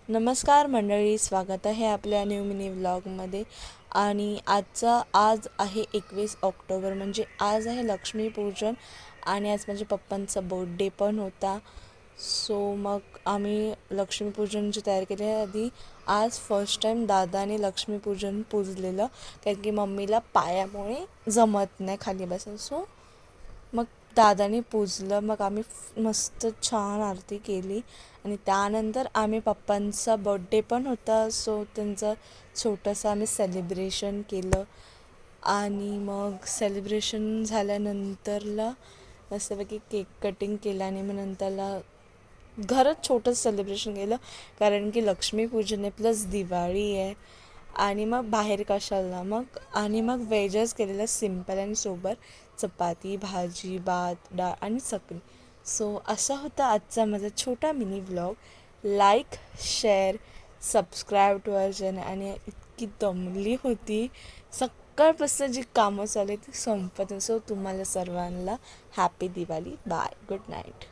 नमस्कार मंडळी, स्वागत आहे आपल्या न्यू मिनी व्लॉगमध्ये. आणि आज आहे 21 ऑक्टोबर, म्हणजे आज आहे लक्ष्मीपूजन आणि आज माझ्या पप्पांचा बर्थडे पण होता. सो मग आम्ही लक्ष्मीपूजनची तयारी केली. आधी आज फर्स्ट टाईम दादाने लक्ष्मीपूजन पूजलेलं, कारण की मम्मीला पायामुळे जमत नाही खाली बसायला. सो मग दादाने पूजलं. मग आम्ही मस्त छान आरती केली आणि त्यानंतर आम्ही पप्पांचा बर्थडे पण होता, सो त्यांचं छोटंसं आम्ही सेलिब्रेशन केलं. आणि मग सेलिब्रेशन झाल्यानंतरला मस्तपैकी केक कटिंग केलं आणि मग नंतरला घरात छोटंसं सेलिब्रेशन केलं, कारण की लक्ष्मीपूजन आहे प्लस दिवाळी आहे. आणि मग बाहेर कशाला मग व्हेजच केलेलं, सिम्पल आणि सोबर, चपाती, भाजी, भात, डाळ आणि चटणी. सो असा होता आजचा माझा छोटा mini vlog. Like, share, subscribe to our channel. आणि इतकी दमली होती, सकाळपासून जी कामं चालू ती संपत. सो तुम्हाला सर्वांना happy Diwali. Bye, good night.